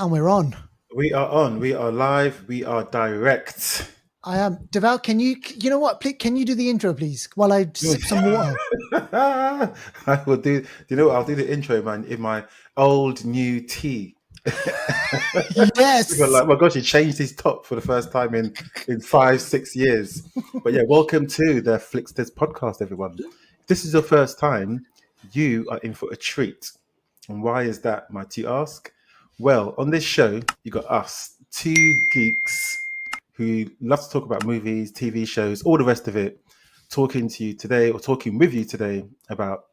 And we're on. We are on. We are live. We are direct. I am. Deval, you know what? Please, can you do the intro, please, while I sip some water? I will do. You know what? I'll do the intro, man, in my old new tea. Yes. Like, my gosh, he changed his top for the first time in 5-6 years. But yeah, welcome to the Flixters podcast, everyone. If this is your first time, you are in for a treat. And why is that, might you ask? Well, on this show, you got us, two geeks who love to talk about movies, TV shows, all the rest of it, talking to you today, or talking with you today about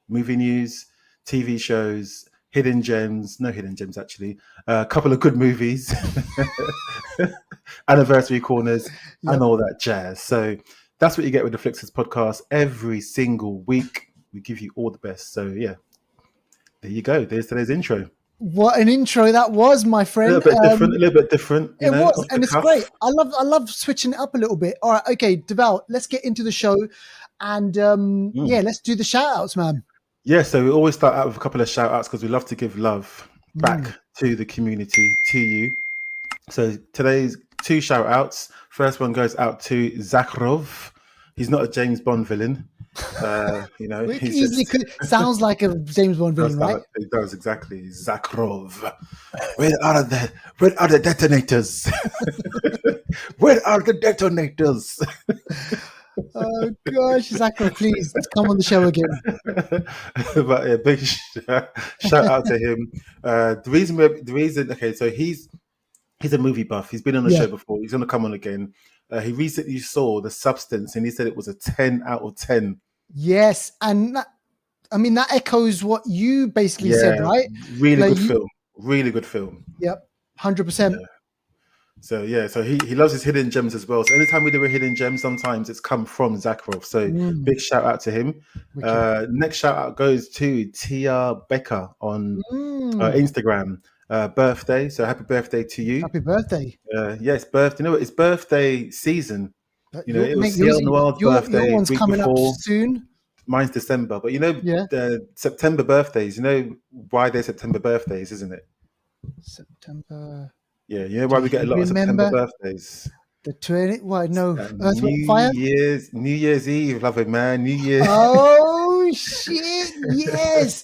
movie news, TV shows, hidden gems, no hidden gems actually, a couple of good movies, anniversary corners, and all that jazz. So that's what you get with the Flixters podcast every single week. We give you all the best. So yeah, there you go. There's today's intro. What an intro that was, my friend. A little bit different. It was, and it's great. I love switching it up a little bit. All right, okay, Deval, let's get into the show, and yeah, let's do the shout outs, man. Yeah, so we always start out with a couple of shout outs because we love to give love back to the community, to you. So today's two shout outs. First one goes out to Zakharov. He's not a James Bond villain. You know, sounds like a James Bond villain, right? It does, exactly. Zakharov. Where are the detonators? Where are the detonators? Oh gosh, Zakharov, please come on the show again. But a big shout out to him. The reason, okay, so he's a movie buff. He's been on the show before. He's going to come on again. He recently saw The Substance, and he said it was a 10 out of 10. Yes, and that echoes what you basically said, right? Really good film. Yep, 100%. So he loves his hidden gems as well. So anytime we do a hidden gem, sometimes it's come from Zakharov. So big shout out to him. Next shout out goes to Tia Becker on Instagram. Birthday. So happy birthday to you. Happy birthday. Yes, birthday. You know, it's birthday season. You know, it was Ciel Noir's birthday. Your one's week coming before. up soon. Mine's December. But you know, the September birthdays, you know why they're September birthdays, isn't it? September. Yeah, you know why we get a lot of September birthdays? The 20. What? No. New Year's Eve, lovely man. New Year's. Oh shit! Yes.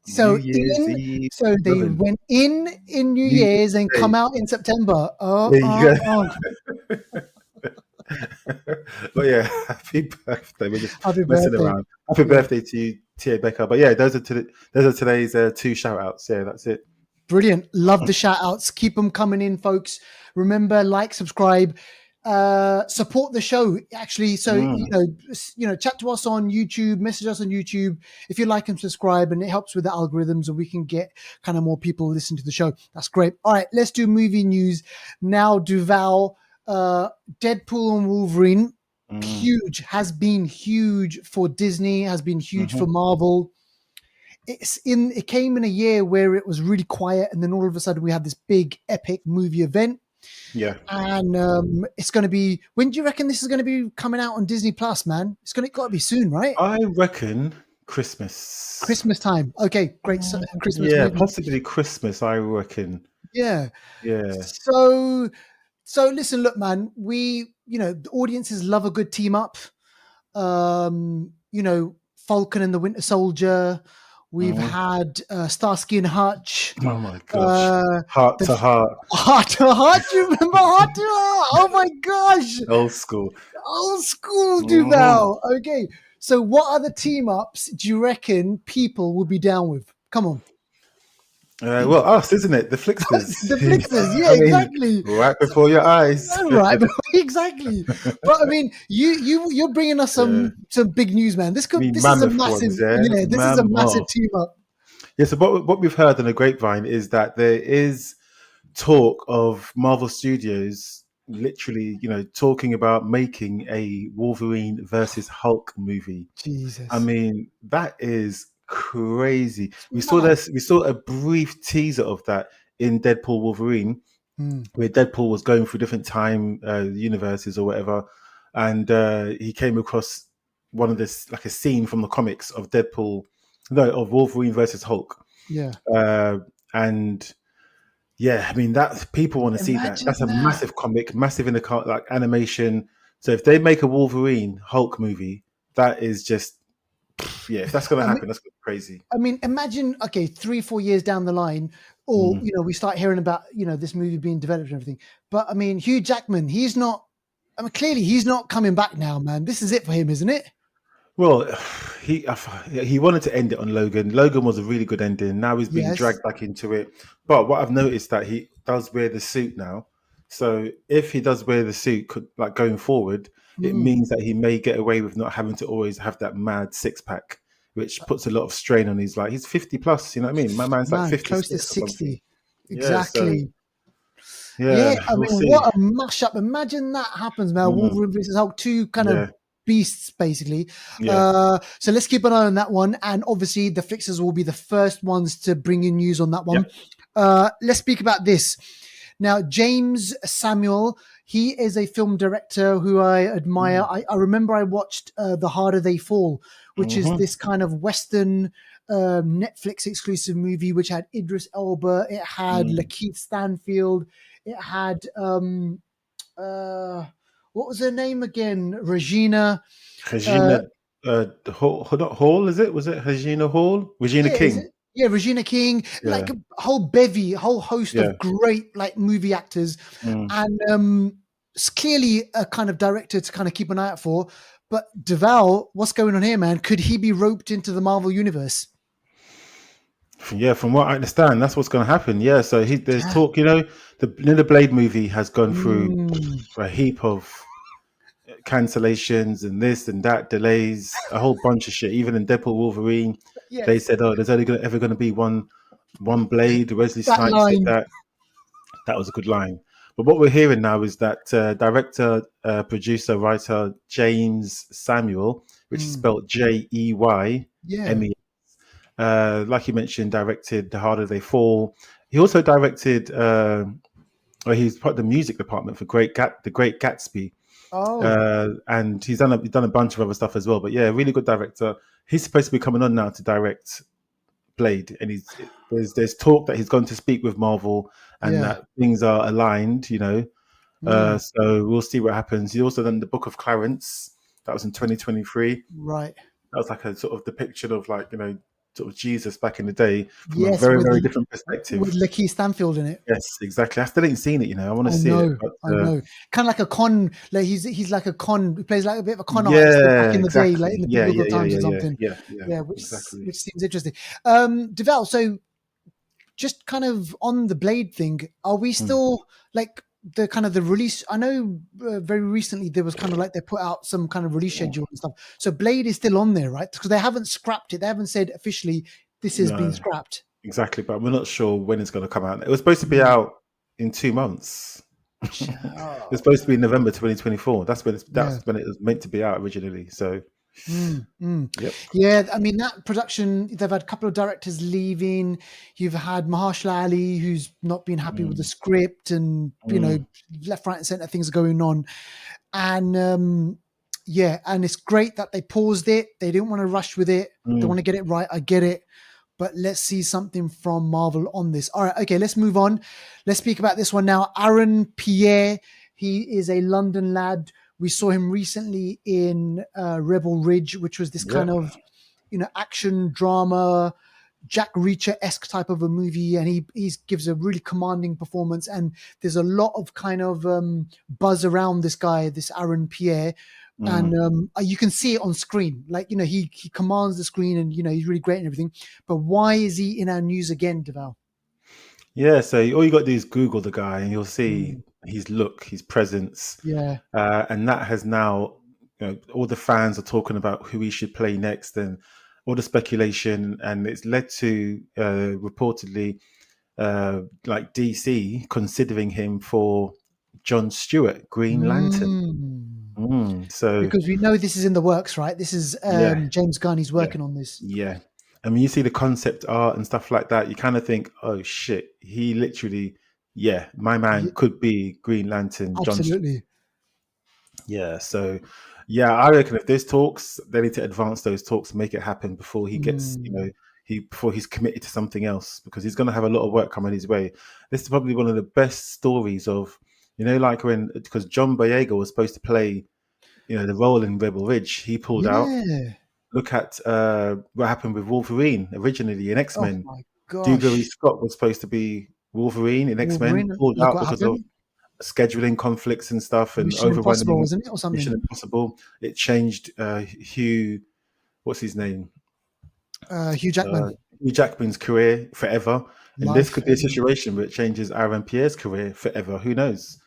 So they went in New Year's and come out in September. There you go. But yeah, happy birthday. We're just messing around. Happy birthday to you, Tia Becker. But yeah, those are today's two shout outs. Yeah, that's it. Brilliant. Love the shout outs. Keep them coming in, folks. Remember, like, subscribe, support the show. Actually, so you know, chat to us on YouTube, message us on YouTube if you like and subscribe, and it helps with the algorithms, and we can get kind of more people listen to the show. That's great. All right, let's do movie news now. Deval, Deadpool and Wolverine, has been huge for Disney, has been huge for Marvel. It came in a year where it was really quiet, and then all of a sudden we had this big epic movie event. Yeah. And it's going to be, when do you reckon this is going to be coming out on Disney Plus, man? It's got to be soon, right? I reckon Christmas time. Okay, great. Christmas. Yeah, movie. Possibly Christmas, I reckon. Yeah. Yeah. So listen, look, man, the audiences love a good team up. You know, Falcon and the Winter Soldier. We've had Starsky and Hutch. Oh my gosh! Heart to Heart. Heart to Heart. Do you remember Heart to Heart? Oh my gosh! Old school, Duval. Okay, so what other team ups do you reckon people will be down with? Come on. Well, us, isn't it? The Flixters. The Flixters, yeah, exactly. Right before your eyes. Right, exactly. But I mean, you're bringing us some big news, man. This is a massive, this is a massive team up. Yeah. So what we've heard on the grapevine is that there is talk of Marvel Studios literally, talking about making a Wolverine versus Hulk movie. Jesus. I mean, that is crazy. We saw a brief teaser of that in Deadpool Wolverine, where Deadpool was going through different time universes or whatever, and he came across one of this, like a scene from the comics of Wolverine versus Hulk. Yeah. And Yeah, I mean that people want to see that. Imagine That's a that. massive comic, massive in the like animation. So if they make a Wolverine Hulk movie, that is just yeah. If that's gonna I mean, happen, that's gonna be crazy. imagine, okay, 3, 4 years down the line, or Mm. we start hearing about this movie being developed and everything. But I mean, Hugh Jackman, he's not. I mean, clearly he's not coming back now, man. This is it for him, isn't it? Well, he wanted to end it on Logan. Logan was a really good ending. Now he's being Yes. dragged back into it. But what I've noticed that he does wear the suit now. So if he does wear the suit, like going forward, it Mm. means that he may get away with not having to always have that mad six pack, which puts a lot of strain on his like he's 50 plus. You know what I mean? My man's like Man, close to 56 or something. 60. Yeah. So Exactly. Yeah, yeah, I we'll mean, see. what a mashup. Imagine that happens, man. Mm, Wolverine versus Hulk, two kind of yeah. beasts, basically. Yeah. So let's keep an eye on that one. And obviously, the Flixters will be the first ones to bring in news on that one. Yep. Let's speak about this. Now, James Samuel, he is a film director who I admire. Mm, I remember I watched The Harder They Fall, which is hmm this kind of Western Netflix exclusive movie, which had Idris Elba, it had mm. Lakeith Stanfield, it had uh, what was her name again? Regina. Uh, Regina Hall, is it? Was it Regina Hall? Regina yeah, is King. it? Yeah, Regina King, like Yeah. a whole bevy, a whole host Yeah. of great like movie actors, Mm. and it's clearly a kind of director to kind of keep an eye out for. But Duval, what's going on here, man? Could he be roped into the Marvel universe? Yeah, from what I understand, that's what's going to happen. Yeah, so there's Yeah. talk. The Blade movie has gone through Mm, a heap of cancellations and this and that, delays, a whole bunch of shit. Even in Deadpool Wolverine, they yes, said, "Oh, there's only ever going to be one Blade." Wesley that Snipes said line. that. That was a good line. But what we're hearing now is that director, producer, writer James Samuel, which is Mm, spelled Jey yeah. Me, like you mentioned, directed The Harder They Fall. He also directed, or he's part of the music department for The Great Gatsby, Oh, and he's done a bunch of other stuff as well. But yeah, really good director. He's supposed to be coming on now to direct Blade, and there's talk that he's going to speak with Marvel and yeah. that things are aligned. Mm, So we'll see what happens. He also done the Book of Clarence. That was in 2023. right. That was like a sort of depiction of like sort of Jesus back in the day from a Yes, very very different with perspective. Lakeith Stanfield in it. Yes, exactly. I still ain't seen it. I want to I see it, know, but I know. Kind of like a con. Like he's like a con. He plays like a bit of a con artist back yeah, in the day, like in exactly. the Yeah, biblical yeah, yeah, times or yeah, yeah, something. yeah, yeah. Yeah, Exactly. which seems interesting. Deval, so just kind of on the Blade thing, are we Mm. still like the kind of the release? I know very recently there was kind of like they put out some kind of release schedule and stuff. So Blade is still on there, right? Because they haven't scrapped it. They haven't said officially this has been No, scrapped. exactly. But we're not sure when it's going to come out. It was supposed to be Mm. out in 2 months. It's Oh, supposed to be November 2024. yeah. That's when it was meant to be out originally. So, Mm, mm. yep. Yeah, I mean that production. They've had a couple of directors leaving. You've had Mahershala Ali, who's not been happy with the Mm, script, and mm, left, right, and center things are going on. And yeah, and it's great that they paused it. They didn't want to rush with it. They want mm. to get it right. I get it, but let's see something from Marvel on this. All right, okay, let's move on. Let's speak about this one now. Aaron Pierre, he is a London lad. We saw him recently in Rebel Ridge, which was this kind Yep. of action drama, Jack Reacher esque type of a movie, and he gives a really commanding performance. And there's a lot of kind of buzz around this guy, this Aaron Pierre, and Mm. you can see it on screen. Like he commands the screen, and he's really great and everything. But why is he in our news again, Deval? Yeah. So all you got to do is Google the guy, and you'll see Mm, his look, his presence, yeah. and that has now, all the fans are talking about who he should play next, and all the speculation, and it's led to reportedly like DC considering him for John Stewart, Green Lantern. Mm. So Because we know this is in the works, right? This is yeah, James Gunn. He's yeah, working on this. yeah. I mean, you see the concept art and stuff like that, you kind of think, oh shit, he literally, yeah, my man Yeah, could be Green Lantern, John Stewart. absolutely. Yeah, so yeah, I reckon if there's talks, they need to advance those talks, make it happen before he gets, Mm. before he's committed to something else, because he's going to have a lot of work coming his way. This is probably one of the best stories of, like because John Boyega was supposed to play, the role in Rebel Ridge. He pulled out. Yeah. Look at what happened with Wolverine originally in Oh X-Men. my Dougray gosh. Scott was supposed to be Wolverine in X-Men, Wolverine. pulled Look out what because of happened. scheduling conflicts and stuff, and Mission Impossible, overrunning wasn't it, or Mission something? Impossible. It changed Hugh, what's his name? Hugh Uh, Jackman. Hugh Jackman's career forever. And this Life. could be a situation where it changes Aaron Pierre's career forever. Who knows?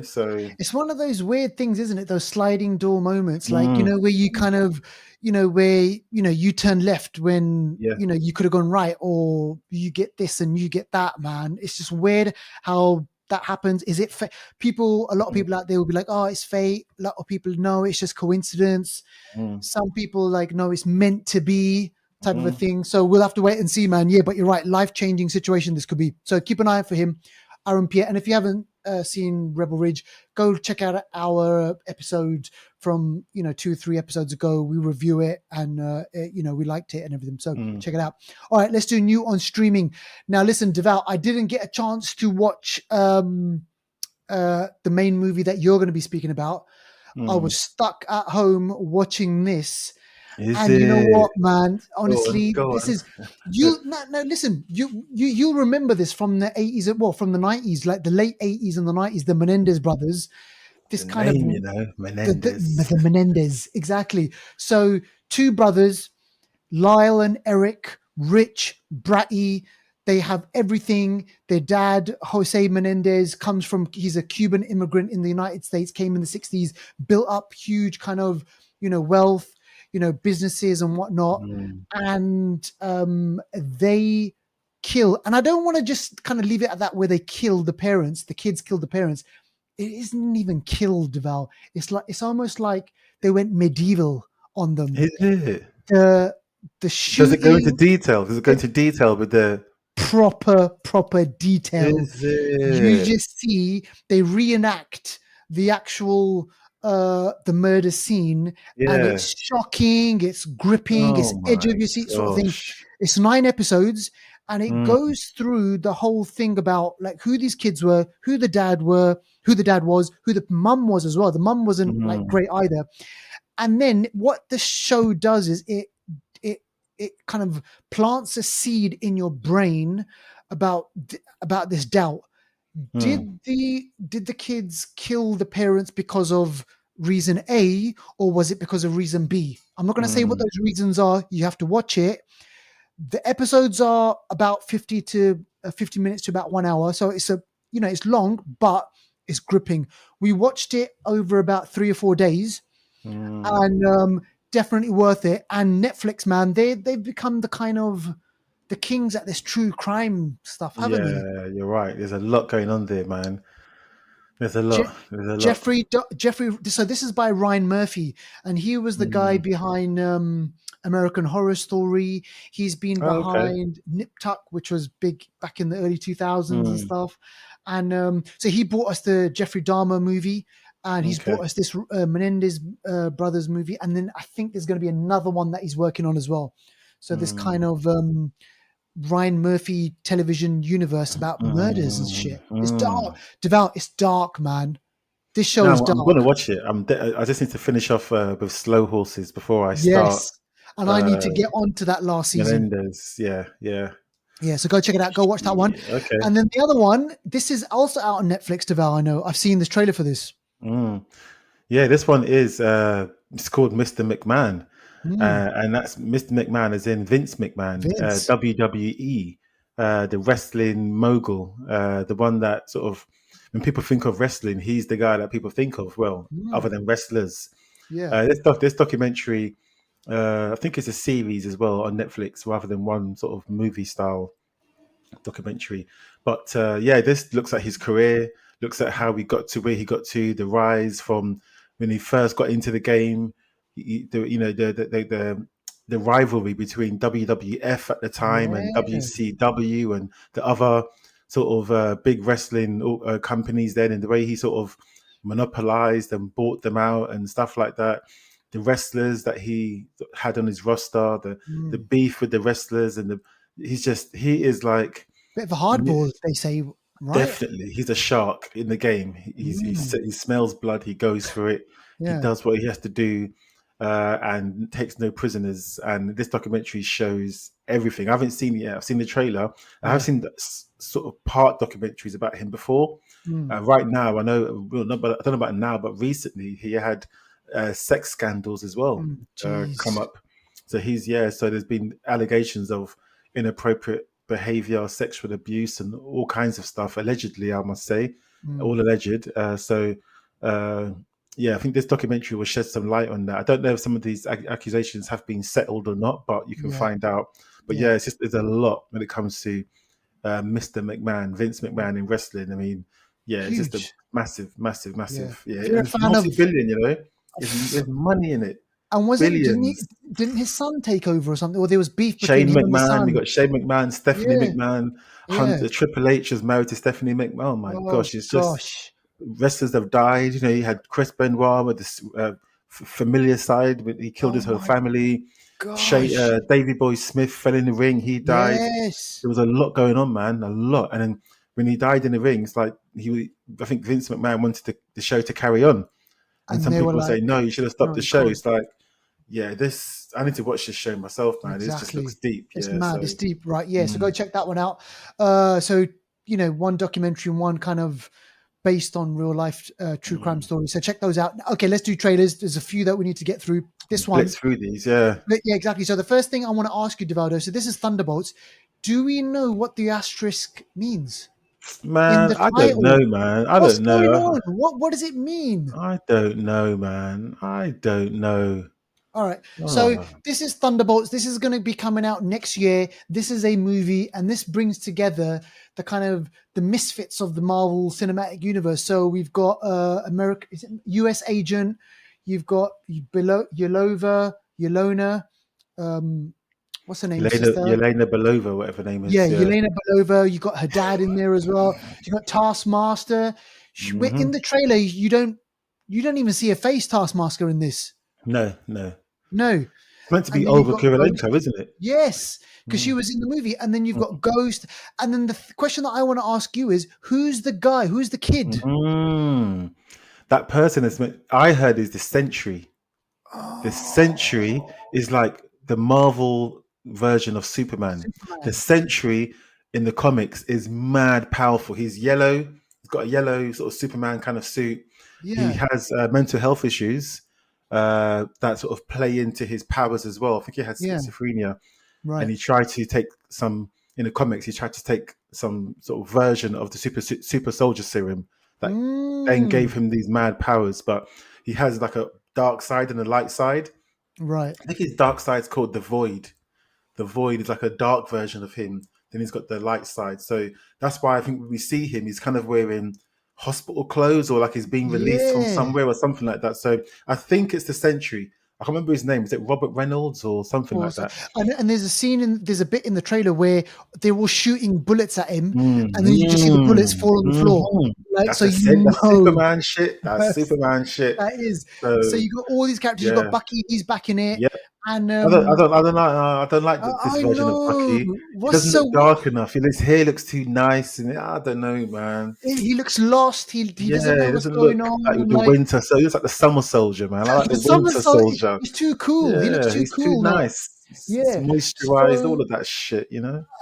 So It's one of those weird things, isn't it? Those sliding door moments, like, mm, where you kind of, where, you turn left when, yeah. you could have gone right, or you get this and you get that, man. It's just weird how that happens. Is it a lot of people out there will be like, oh, it's fate. A lot of people know it's just coincidence. Mm, Some people like, no, it's meant to be, type of a mm, thing. So we'll have to wait and see, man. Yeah, but you're right. Life-changing situation this could be. So keep an eye out for him, Aaron Pierre. And if you haven't seen Rebel Ridge, go check out our episode from 2 or 3 episodes ago. We review it, and we liked it and everything. So check it out. All right, let's do new on streaming. Now listen, Devout, I didn't get a chance to watch the main movie that you're going to be speaking about. I was stuck at home watching this. Is And you know it? what, man? Honestly, Go this on. is you. No, listen. You'll remember this from the 80s, well, from the 90s, like the late 80s and the 90s. The Menendez brothers. This The kind of name, Menendez. the Menendez, exactly. So 2 brothers, Lyle and Eric, rich, bratty. They have everything. Their dad, Jose Menendez, he's a Cuban immigrant in the United States, came in the 60s, built up huge kind of, wealth, businesses and whatnot. Mm, And they kill. And I don't want to just kind of leave it at that, where they kill the parents, the kids kill the parents. It isn't even killed, Val. It's almost like they went medieval on them. is it? The Does it go into shooting, detail? Does it go into detail with the? proper detail. Is You it? just see they reenact the actual the murder scene, and Yeah. it's shocking, it's gripping, it's Oh edge my of your seat sort of thing. gosh. It's 9 episodes, and it Mm, goes through the whole thing about like who these kids were, who the dad was, who the mum was as well. The mum wasn't like mm, great either. And then what the show does is it kind of plants a seed in your brain about this doubt. mm, Did the kids kill the parents because of reason A, or was it because of reason B? I'm not going to say what mm, those reasons are. You have to watch it. The episodes are about 50 minutes to about 1 hour, so it's long, but it's gripping. We watched it over about 3 or 4 days, mm. and definitely worth it. And Netflix, man, they've become the kind of the kings at this true crime stuff, haven't they? Yeah, you're right. There's a lot going on there, man. There's a Je- lot. There's a lot. Jeffrey. So this is by Ryan Murphy, and he was the guy Mm. behind American Horror Story. He's been Oh, okay. behind Nip Tuck, which was big back in the early 2000s and Mm. stuff. And so he brought us the Jeffrey Dahmer movie, and he's Okay. brought us this Menendez brothers movie, and then I think there's going to be another one that he's working on as well. So this kind Mm. of Ryan Murphy television universe about murders and Mm. shit. It's dark, Mm. Devout. It's dark, man. This show No, is I'm going to dark. watch it. I just need to finish off with Slow Horses before I start Yes. And I uh, need to get on to that last season. Menendez. Yeah, yeah. Yeah, so go check it out. Go watch that one. Yeah, okay. And then the other one, this is also out on Netflix, Deval. I know. I've seen this trailer for this. Mm. Yeah, this one is it's called Mr. McMahon. And that's Mr. McMahon as in Vince McMahon, Vince. WWE, the wrestling mogul, the one that sort of, when people think of wrestling, he's the guy that people think of, well, other than wrestlers. Yeah. This documentary, I think it's a series as well on Netflix rather than one sort of movie style documentary. But yeah, this looks at his career, looks at how he got to where he got to, the rise from when he first got into the game, the rivalry between WWF at the time and Yeah. WCW and the other sort of big wrestling companies then, and the way he sort of monopolized and bought them out and stuff like that. the wrestlers that he had on his roster, the beef with the wrestlers, and he is like Bit of a hardball, they say, right? definitely he's a shark in the game. He smells blood, he goes for it, he Yeah, does what he has to do, and takes no prisoners. And this documentary shows everything. I haven't seen it yet. I've seen the trailer. I have yeah. seen sort of part documentaries about him before. Right now, I know, well, I don't know about now, but recently he had sex scandals as well come Jeez. up. So so there's been allegations of inappropriate behavior, sexual abuse, and all kinds of stuff. Allegedly, I must say, all alleged. I think this documentary will shed some light on that. I don't know if some of these accusations have been settled or not, but you can Yeah, find out. But yeah. there's a lot when it comes to Mr. McMahon, Vince McMahon in wrestling. I mean, it's just a Huge. massive, massive, Yeah. massive. Yeah, If you're a and it's fan of, multi-billion. There's money in it, and wasn't billions. didn't his son take over or something? Or there was beef between Shane him and the McMahon, you son? got Shane McMahon, Stephanie Yeah, McMahon, yeah. Hunter, Triple H is married to Stephanie McMahon. Oh my Oh gosh, it's just gosh. wrestlers have died. You had Chris Benoit with this familiar side, but he killed Oh his whole my family. gosh. Davy Boy Smith fell in the ring, he died. Yes. There was a lot going on, man, a lot. And then when he died in the ring, it's like I think Vince McMahon wanted the show to carry on, and And some they were people say like, no, you should have stopped no, the you show. can't. It's like, I need to watch this show myself, man. This just looks Exactly. deep. It's Yeah, mad. so It's deep, right? Yeah. So go check that one out. So one documentary and one kind of based on real life true crime stories. So check those out. Okay, let's do trailers. There's a few that we need to get through. This one, blitz through these. Yeah, yeah, exactly. So the first thing I want to ask you, Devaldo. So this is Thunderbolts. Do we know what the asterisk means in man. the I don't know, title? man. I What's don't going know. on? What does it mean? I don't know, man. I don't know. All right. So Oh, this is Thunderbolts. This is going to be coming out next year. This is a movie, and this brings together the kind of the misfits of the Marvel Cinematic Universe. So we've got America, U.S. Agent. You've got Yelena. What's her name, sister? Yelena Belova, whatever her name Yeah, is. Yeah. Yelena Belova. You got her dad in there as well. You got Taskmaster. In Hmm. the trailer, you don't even see a face Taskmaster in this. No, no. No. It's meant to And be then you've Olga got Ghost. Kurylenko, isn't it? Yes, because she Mm. was in the movie. And then you've got Ghost. And then the question that I want to ask you is, who's the guy? Who's the kid? Mm. That person I heard is the Sentry. The Sentry Oh, is like the Marvel version of Superman. The Superman. Sentry in the comics is mad powerful. He's yellow. He's got a yellow sort of Superman kind of suit. He Yeah, has mental health issues that sort of play into his powers as well. I think he had yeah, schizophrenia, and right. he tried to take some in the comics. He tried to take some sort of version of the super soldier serum that then Mm, gave him these mad powers. But he has like a dark side and a light side. right. I think his dark side's called the Void. The Void is like a dark version of him. Then he's got the light side. So that's why I think when we see him, he's kind of wearing hospital clothes or like he's being released from Yeah. somewhere or something like that. So I think it's the Sentry. I can't remember his name. Is it Robert Reynolds or something like Also, that? and there's a bit in the trailer where they're all shooting bullets at him, and then you just see the bullets Mm-hmm. fall on the floor. Like, so That's know Superman shit. That's that's, Superman shit. that is. So So you got all these characters. You got yeah, Bucky, he's back in it, yeah. and I don't like this I version of know Bucky. He what's doesn't so look dark enough. His hair looks too nice, and I don't know, man. he looks lost. He doesn't Yeah, know he what's doesn't going look like on. the Like winter. So he looks like the summer soldier, man. I like the the summer, winter so soldier. he's too cool. He looks Yeah, too he's too cool now. nice. It's Yeah. moisturized, all So of that shit.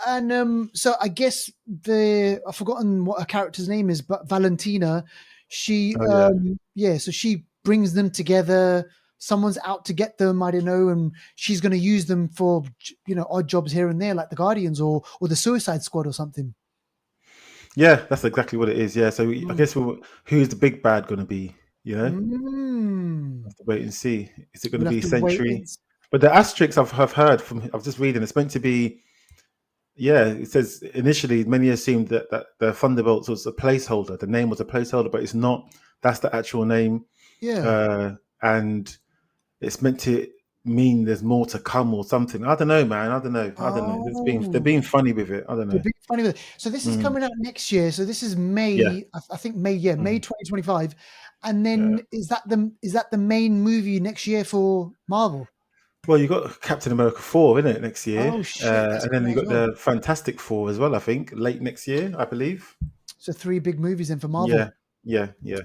and so I guess I've forgotten what her character's name is, but Valentina, she Oh yeah, so she brings them together. Someone's out to get them, I don't know, and she's going to use them for odd jobs here and there, like the Guardians or the Suicide Squad or something. yeah. That's exactly what it is. Yeah. So I Mm. guess who's the big bad going to be? Mm. Have to wait and see. Is it going to We'll have be to wait. Sentry? But the asterisks I've heard from, I was just reading. It's meant to be. Yeah, it says initially many assumed that the Thunderbolts was a placeholder. The name was a placeholder, but it's not. That's the actual name, Yeah. and it's meant to mean there's more to come or something. I don't know, man. I don't know. They're Oh, being funny with it. I don't they're know. being funny with it. So this is Mm, coming out next year. So this is yeah. May, I think May, yeah, May Mm, 2025. And yeah. then is that the main movie next year for Marvel? Well, you got Captain America 4, isn't it, next year? Oh shit, that's And then coming you out as got well. the Fantastic Four as well, I think, late next year, I believe. So three big movies then for Yeah, Marvel. yeah, yeah.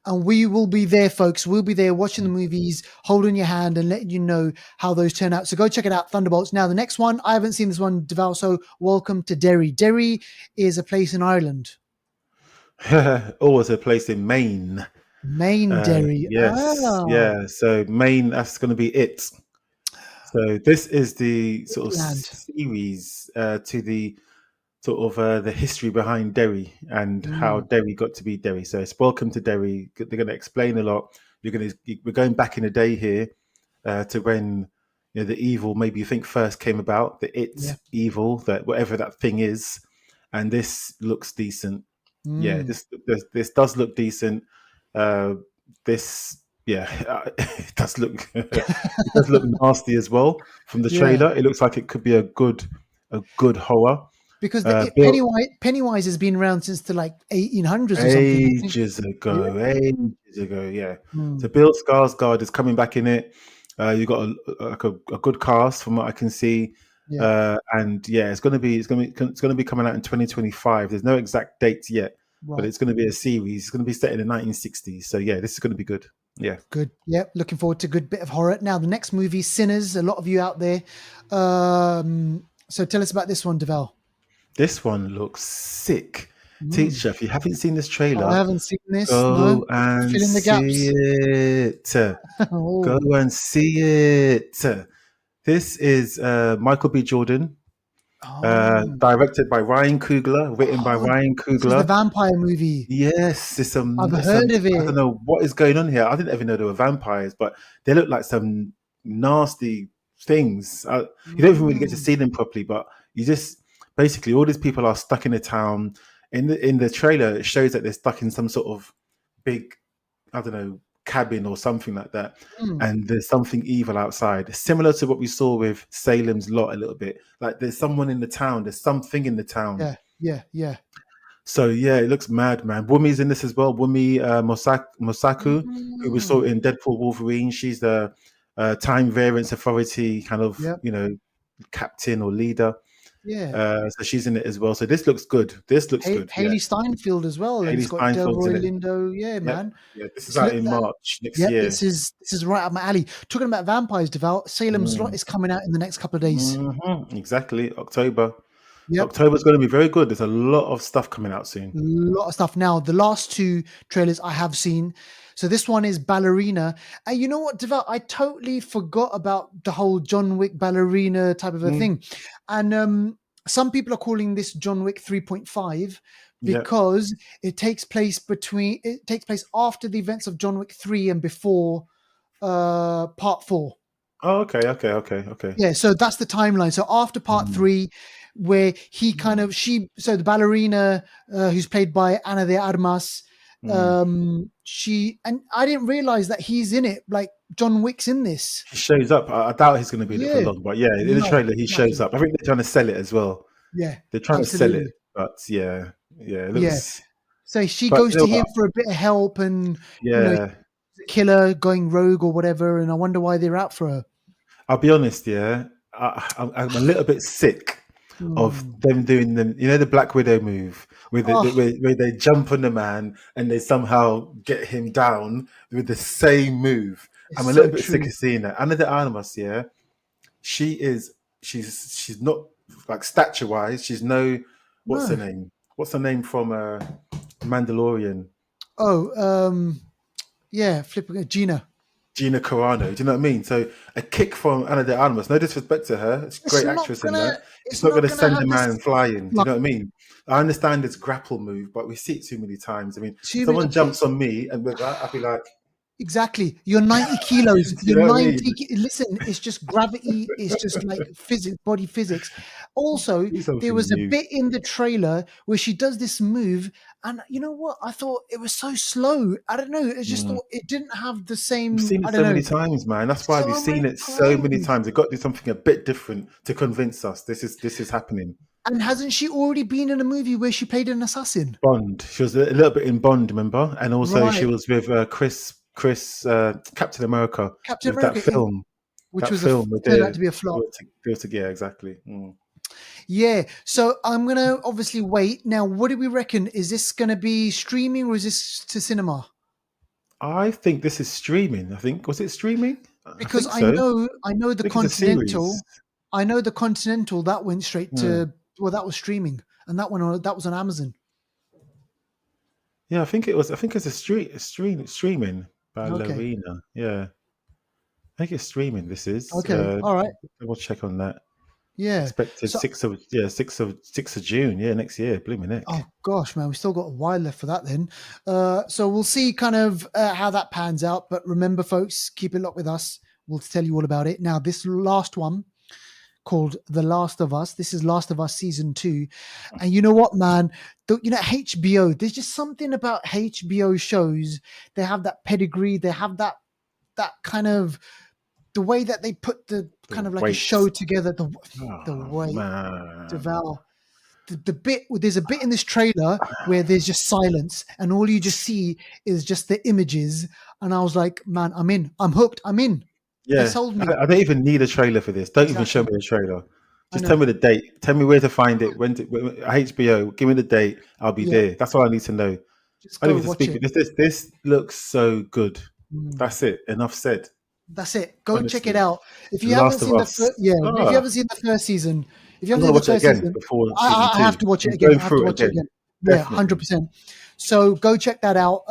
And we will be there, folks. We'll be there watching the movies, holding your hand and letting you know how those turn out. So go check it out, Thunderbolts. Now, the next one, I haven't seen this one, Deval, so welcome to Derry. Derry is a place in Ireland. Always a place in Maine. Maine Derry. Yes, Ah, yeah. So Maine, that's going to be it. So this is the sort of land. series to the sort of the history behind Derry and how Mm, Derry got to be Derry. So it's welcome to Derry. They're going to explain a lot. We're going back in the day here to when the evil maybe you think first came about, the yeah. evil, that whatever that thing is, and this looks decent. Yeah, Mm. this does look decent. Uh, this yeah, it does look it does look nasty as well from the Yeah. trailer. It looks like it could be a good horror. Because Built Pennywise has been around since the like 1800s or something, I think. Yeah. ages ago, yeah. So Mm, Bill Skarsgård is coming back in it. You got a good cast from what I can see, yeah. and yeah, it's going to be coming out in 2025. There's no exact dates yet, but Right. it's going to be a series. It's going to be set in the 1960s. So yeah, this is going to be good. Yeah, Good. Yep. Looking forward to a good bit of horror. Now, the next movie, Sinners. A lot of you out there. So tell us about this one, Deval. this one looks sick. Mm. Teacher, if you haven't seen this I trailer, haven't seen this. No. go and Fill in the see gaps. it. Go Oh. and see it. This is Michael B. Jordan, Oh. directed by Ryan Coogler, written by Oh, Ryan this is the Coogler. vampire movie. Yes, I've it's heard of I don't it. know what is going on here. I didn't even know there were vampires, but they look like some nasty things. You don't even really get to Mm. see them properly, but you just basically all these people are stuck in a town. In the trailer, it shows that they're stuck in some sort of big, I don't know, cabin or something like that. Mm. And there's something evil outside, similar to what we saw with Salem's Lot a little bit. Like there's someone in the town, there's something in the town. Yeah. Yeah. Yeah. So yeah, it looks mad, man. Wumi's in this as well. Wumi Mosaku, who we saw Mm. in Deadpool Wolverine. She's the Time Variance Authority kind of, Yep. captain or leader. Yeah. So she's in it as well. So this looks good. This looks good. Yeah. Haley Steinfeld as well, and Haley it's got Steinfeld's Delroy in it. Lindo. Yeah, Yep. man. Yeah. This is So out in March next yep, year. this is right up my alley. Talking about vampires, Devout, Salem's Lot Mm. is coming out in the next couple of days. Exactly. October. Yep, October's going to be very good. There's a lot of stuff coming out soon. a lot of stuff. Now, the last two trailers I have seen. So this one is Ballerina. And you know what, Devout? I totally forgot about the whole John Wick ballerina type of a Mm. thing. And some people are calling this John Wick 3.5 Yeah. because it takes place after the events of John Wick 3 and before part 4. Oh, okay. Yeah, so that's the timeline. So after part Mm. 3, where so the ballerina who's played by Ana de Armas, Mm. and I didn't realize that he's in it. Like John Wick's in this. He shows up. I doubt he's going to be in it for Yeah, long, but yeah, in the no, trailer he shows exactly. up. I think they're trying to sell it as well. Yeah, They're trying to sell it, absolutely. but yeah, it Yeah. looks. So she But goes you know to him what? for a bit of help, and Yeah, she's a killer going rogue or whatever. And I wonder why they're out for her. I'll be honest. Yeah, I'm a little bit sick of Hmm. them doing the Black Widow move Oh, where they jump on the man and they somehow get him down with the same move. it's I'm a so little bit sick true. of seeing that. Anna de Armas, yeah, she's not like stature wise. She's no what's her No. name? What's her name from Mandalorian? Oh, yeah, flipping Gina. Gina Carano. Do you know what I mean? So a kick from Anna de Armas. No disrespect to her. It's a It's great not actress in gonna. that. It's It's not going not to gonna send a have this. man flying. Do you Like, know what I mean? I understand it's grapple move, but we see it too many times. I mean, too many. someone jumps on me and with that, I'd be like, Exactly. You're 90 kilos. do you You're know what I mean? 90. Listen, it's just gravity. It's just like physics, body physics. Also, Do there something was a new. bit in the trailer where she does this move, And you know what? I thought it was so slow. I don't know. I just Mm. thought it didn't have the We've same. seen I it don't so know. many times, man. That's why we've So seen many it so many times. times. They've got to do something a bit different to convince us this is happening. And hasn't she already been in a movie where she played an assassin? Bond. She was a little bit in Bond, remember? And also she Right. was with Chris Captain America Captain with that America, film. which That was film with turned out their to be a flop. yeah, exactly. Mm. Yeah. So I'm gonna obviously wait. Now, what do we reckon? Is this gonna be streaming or is this to cinema? I think this is streaming. I think was it streaming? I Because think so. I I know the think it's a Continental. series. I know the Continental that went straight Hmm. to, well, that was streaming, and that was on Amazon. Yeah, I think it was. I think it's streaming Okay. ballerina. Yeah, I think it's streaming. This is. Okay. All right. We'll check on that. Yeah. Expected So, sixth of June. Yeah, next year. Blooming oh neck. gosh, man, we still got a while left for that then. So we'll see kind of how that pans out. But remember, folks, keep it locked with us. We'll tell you all about it. Now, this last one called The Last of Us. This is Last of Us season 2. And you know what, man? HBO, there's just something about HBO shows. They have that pedigree. They have that kind of the way that they put the The kind of like a wait. show together. The Oh way man. Devour. The bit, there's a bit in this trailer where there's just silence and all you just see is just the images, and I was like, man, I'm hooked, I'm in. They Yeah, sold me. I don't even need a trailer for this. Don't even show Exactly. me a trailer. I Just tell know. me the date. Tell me where to find it. HBO. Give me the date. I'll be Yeah, there. That's all I need to know. just I don't go need to watch speak. it. This looks so good. Mm. That's it. Enough said. That's it. Go check it Honestly, out. If The you haven't Last of seen Us. if you Ah, haven't seen the first season, if you I'm haven't gonna seen the watch it first again season, before season I two. have to watch it I'm again. going I have to through it watch it again. again. Yeah, Definitely. 100%. So go check that out.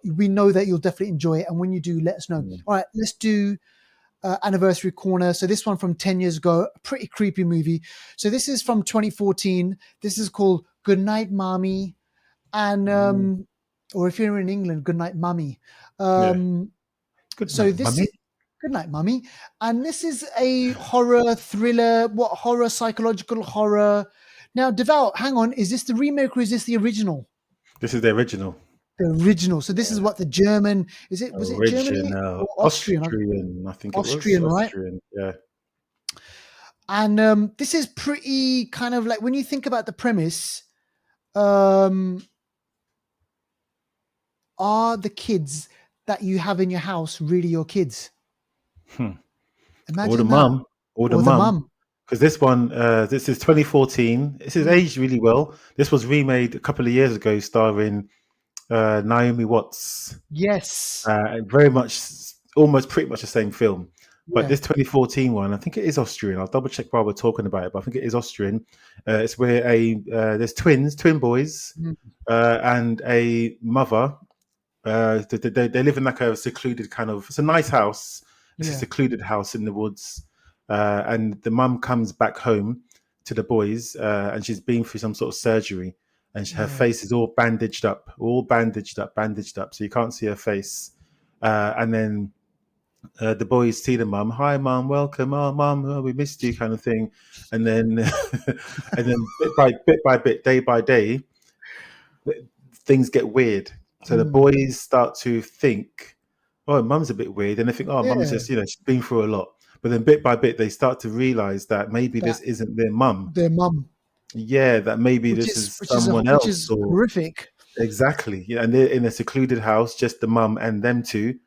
We know that you'll definitely enjoy it, and when you do, let us know. Mm. All right, let's do anniversary corner. So this one from 10 years ago, a pretty creepy movie. So this is from 2014. This is called Goodnight Mommy, and Mm. or if you're in England, Goodnight Mummy. Yeah. Um, Good so night, this mummy. is Goodnight Mummy, and this is a horror thriller. What horror? Psychological horror. Now, Devout, hang on. Is this the remake or is this the original? This is the original. The original. So this is what the German is. It was it Germany Original. or Austrian? Austrian. I think it was Austrian, right? Austrian. Yeah. And this is pretty kind of like when you think about the premise. Um, are the kids that you have in your house really your kids? Hmm. Or the Imagine that. mum. Or the Or the mum. mum. Because this one, this is 2014. This is Mm. aged really well. This was remade a couple of years ago, starring Naomi Watts. Yes. Very much, almost pretty much the same film. But Yeah. this 2014 one, I think it is Austrian. I'll double check while we're talking about it, but I think it is Austrian. It's where there's twin boys, Mm. and a mother. They live in like a secluded kind of. It's a nice house. It's a Yeah. secluded house in the woods, and the mum comes back home to the boys, and she's been through some sort of surgery, and her Yeah. face is all bandaged up, so you can't see her face. And then the boys see the mum. Hi, mum. Welcome. Oh, mum. Oh, we missed you, kind of thing. And then, and then bit by bit, day by day, things get weird. So the Mm. boys start to think, "Oh, mum's a bit weird," and they think, "Oh, mum's Yeah. just she's been through a lot." But then bit by bit, they start to realize that maybe That this isn't their mum. their mum, Yeah, that maybe this is someone which else, is or horrific. exactly. Yeah, and they're in a secluded house, just the mum and them two,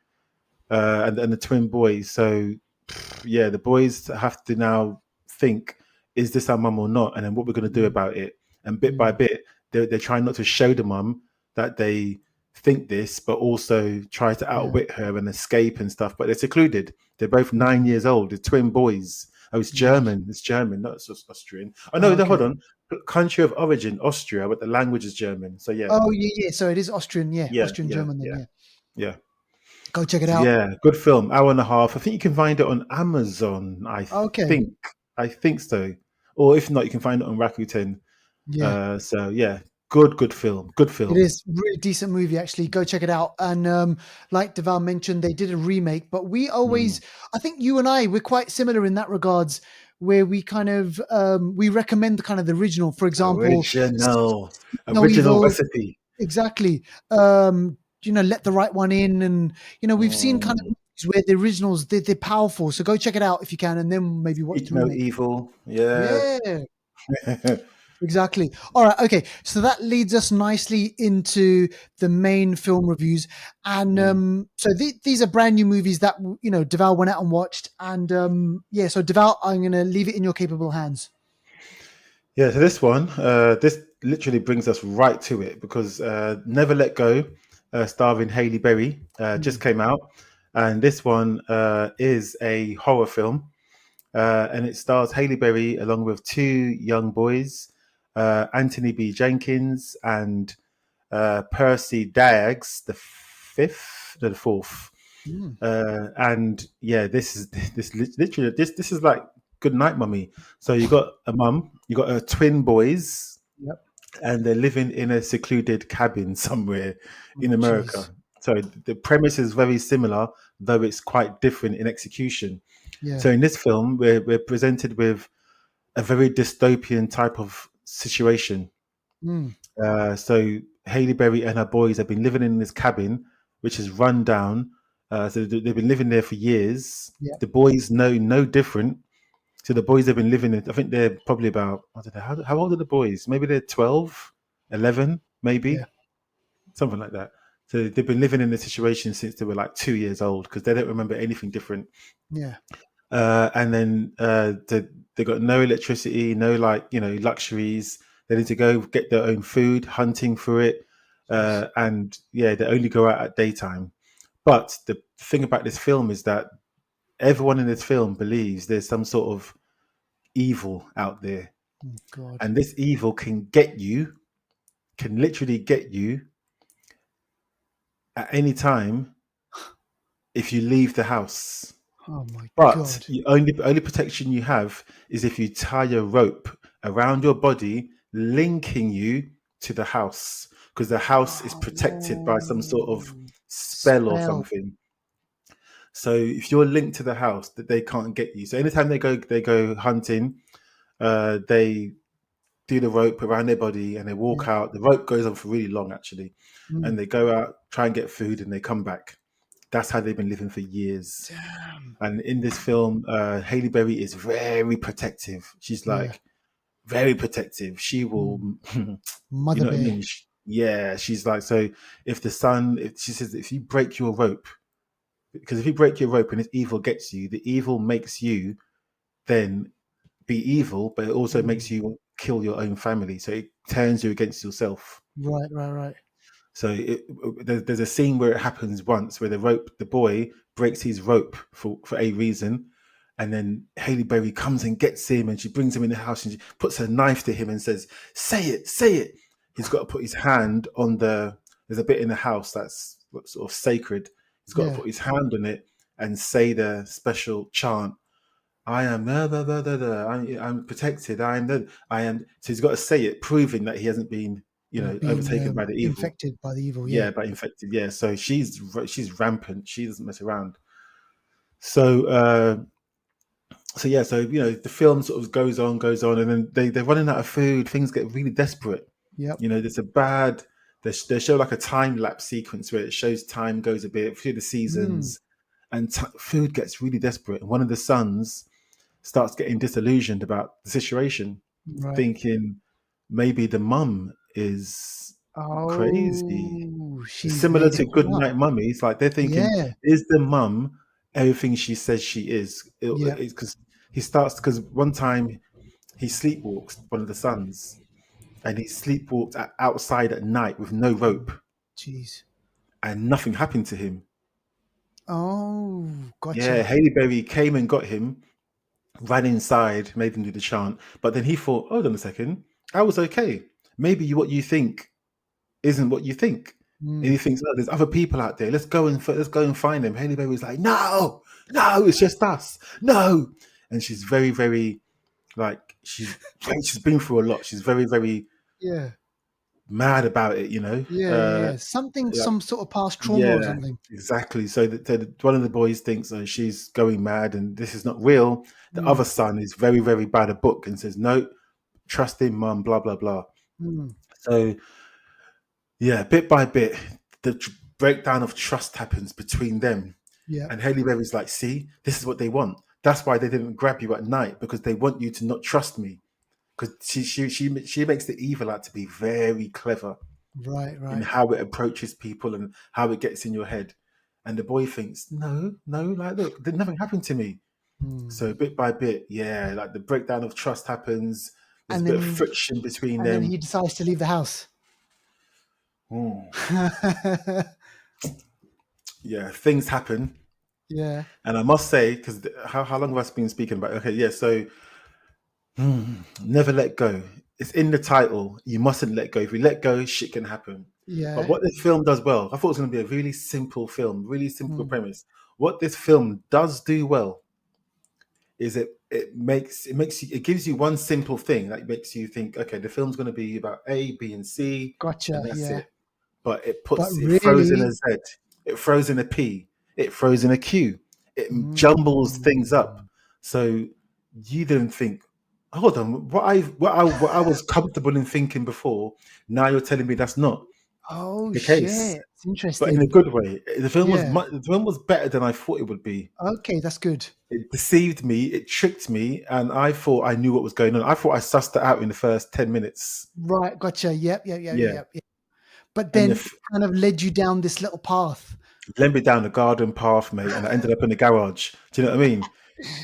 and the twin boys. So yeah, the boys have to now think, is this our mum or not? And then what we're going to do Mm. about it. And bit by Mm. bit, they're trying not to show the mum that they think this, but also try to Yeah. outwit her and escape and stuff. But they're secluded. They're both 9 years old. They're twin boys. Oh, it's Yeah. German. It's German, not just Austrian. Oh, no, hold Okay. on. Country of origin, Austria, but the language is German. So yeah, Oh yeah, yeah. So it is Austrian, yeah, yeah, Austrian yeah, German. Then yeah, yeah, yeah. go check it So out. yeah, good film, hour and a half. I think you can find it on Amazon. Okay, think, I think so. Or if not, you can find it on Rakuten. yeah, So yeah, good film, good it film. is really decent movie. Actually, go check it out. And like Deval mentioned, they did a remake, but we Mm. always, I think you and I, we're quite similar in that regards, where we kind of we recommend the kind of the original. For example, Original, No original Evil. recipe. exactly. Let the right one in, and we've seen kind of movies where the originals they're powerful. So go check it out if you can, and then maybe watch Speak the no remake. evil. Yeah. Yeah, exactly. All right, okay. So that leads us nicely into the main film reviews, and so these are brand new movies that Deval went out and watched, and yeah. So Deval, I'm going to leave it in your capable hands. Yeah, so this one, this literally brings us right to it because Never Let Go, starring Halle Berry, just came out. And this one is a horror film. And it stars Halle Berry along with two young boys, Anthony B. Jenkins and Percy Daggs, the fourth. Mm. And yeah, this is literally this is like Goodnight Mommy. So you got a mum, you got twin boys, Yep. and they're living in a secluded cabin somewhere in Jeez. America. So the premise is very similar, though it's quite different in execution. Yeah. So in this film, we're presented with a very dystopian type of situation. Mm. So Hailey Berry and her boys have been living in this cabin, which is run down. So they've been living there for years. Yep. The boys know no different. So the boys have been living in, I think they're probably about, I don't know, how old are the boys? Maybe they're 12, 11, Yeah. maybe, something like that. So they've been living in this situation since they were like 2 years old because they don't remember anything different. Yeah. And then they got no electricity, no luxuries. They need to go get their own food, hunting for it, Jeez. and yeah, they only go out at daytime. But the thing about this film is that everyone in this film believes there's some sort of evil out there, Oh, God. and this evil can literally get you at any time if you leave the house. Oh my But God. the only protection you have is if you tie a rope around your body, linking you to the house, because the house is protected by some sort of Oh, spell or spell. something. So if you're linked to the house, that they can't get you. So anytime they go hunting, they do the rope around their body and they walk Yeah. out. The rope goes on for really long actually, Mm. and they go out, try and get food, and they come back. That's how they've been living for years. Damn. And in this film, Hailey Berry is very protective. She's Yeah. like very protective. She will, Mm. you Mother know what I bear. mean? Yeah, she's like, so if she says, if you break your rope, because if you break your rope and this evil gets you, the evil makes you then be evil, but it also makes Mm. you kill your own family. So it turns you against yourself. Right. Right. Right. So there's a scene where it happens once where the boy breaks his rope for a reason, and then Hailey Berry comes and gets him, and she brings him in the house and she puts her knife to him and says, "Say it, say it." He's got to put his hand on the. There's a bit in the house that's sort of sacred. He's got to Yeah. put his hand on it and say the special chant. I am I'm protected. I am. So he's got to say it, proving that he hasn't been, Being overtaken by the evil. infected by the evil. Yeah. Yeah, but infected. Yeah, so she's rampant. She doesn't mess around. So so the film sort of goes on, and then they're running out of food. Things get really desperate. Yep. There's a bad. They show like a time lapse sequence where it shows time goes a bit through the Mm. seasons, and food gets really desperate. And one of the sons starts getting disillusioned about the situation, Right. thinking maybe the mum is crazy. Oh, It's she's similar made it to all up. Goodnight Mummy. It's like they're thinking, Yeah. is the mum everything she says she is? Yeah. It's because one time he sleepwalks one of the sons, and he sleepwalked outside at night with no rope, Jeez. and nothing happened to him. Oh, Yeah, gotcha. Hailey Berry came and got him, ran inside, made him do the chant, but then he thought, hold on a second, I was okay. Maybe what you think isn't what you think. And Mm. he thinks, oh, there's other people out there. Let's go and find them. Hailey Berry was like, no, no, it's just us. No. And she's very, very like she's been through a lot. She's very, very Yeah. mad about it, Yeah. Yeah. Something, Like, some sort of past trauma or yeah, something. exactly. So one of the boys thinks she's going mad and this is not real. The Mm. other son is very, very bad at book and says, no, trust him, mum, blah, blah, blah. Mm. So yeah, bit by bit, the breakdown of trust happens between them. Yeah. And Halle Berry's like, see, this is what they want. That's why they didn't grab you at night, because they want you to not trust me. Because she makes the evil out to be very clever Right. in Right. how it approaches people and how it gets in your head. And the boy thinks, no, no, like, look, nothing happened to me. So bit by bit, yeah, like the breakdown of trust happens. There's a And bit of then friction between and then them. he decides to leave the house. Mm. Yeah, things happen. Yeah. And I must say, because how long have I been speaking about? Okay, yeah, so never let go. It's in the title. You mustn't let go. If you let go, shit can happen. But Yeah. what this film does well, I thought it was going to be a really simple film, really simple Mm. premise. What this film does do well is it gives you one simple thing that makes you think, okay, the film's going to be about A, B, and C, Gotcha. and that's Yeah. it. But But it throws in really, a Z, it throws in a P, it throws in a Q, it jumbles things up. mm. So you didn't think, hold on, what I was comfortable in thinking before, now you're telling me that's not Oh the case. shit. It's But in a interesting. good way. Yeah. The film was better than I thought it would be. Okay, that's good. It deceived me, it tricked me, and I thought I knew what was going on. I thought I sussed it out in the first 10 minutes. Right, gotcha. Yep, yep, yep, Yeah. yep, yep. But And then it kind of led you down this little path. led me down the garden path, mate, and I ended up in the garage. Do you know what I mean?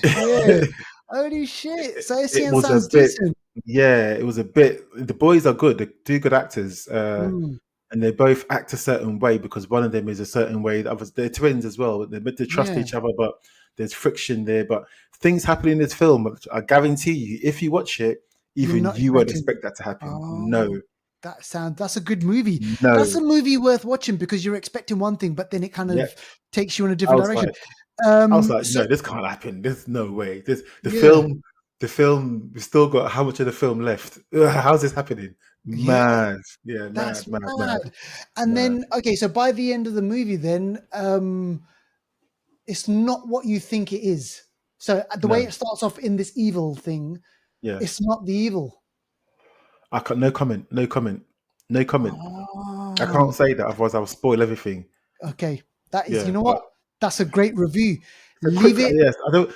Yeah. Holy shit. So It ACN was a sounds bit, decent. yeah, it was a bit. The boys are good, they're two good actors, Mm, and they both act a certain way because one of them is a certain way. The others, they're twins as well. They're meant to trust yeah. each other, but there's friction there. But things happen in this film. I guarantee you, if you watch it, You're even not you won't expecting. expect that to happen. No, Oh, that's a good movie. That's no. a movie worth watching because you're expecting one thing, but then it kind Yeah, of takes you in a I different was direction. like, So no, this can't happen. There's no way. This yeah, the film. We still got how much of the film left? Ugh, how's this happening? yeah, Mad, yeah, that's mad, mad, mad, mad. And mad. then okay, so by the end of the movie, then it's not what you think it is. So the way No, it starts off in this evil thing, yeah. it's not the evil. I can't. No comment. No comment. No comment. I can't Oh, say that, otherwise I'll spoil everything. okay. That is, you Yeah, know but what? That's a great review. a quick Leave it. yes. I don't.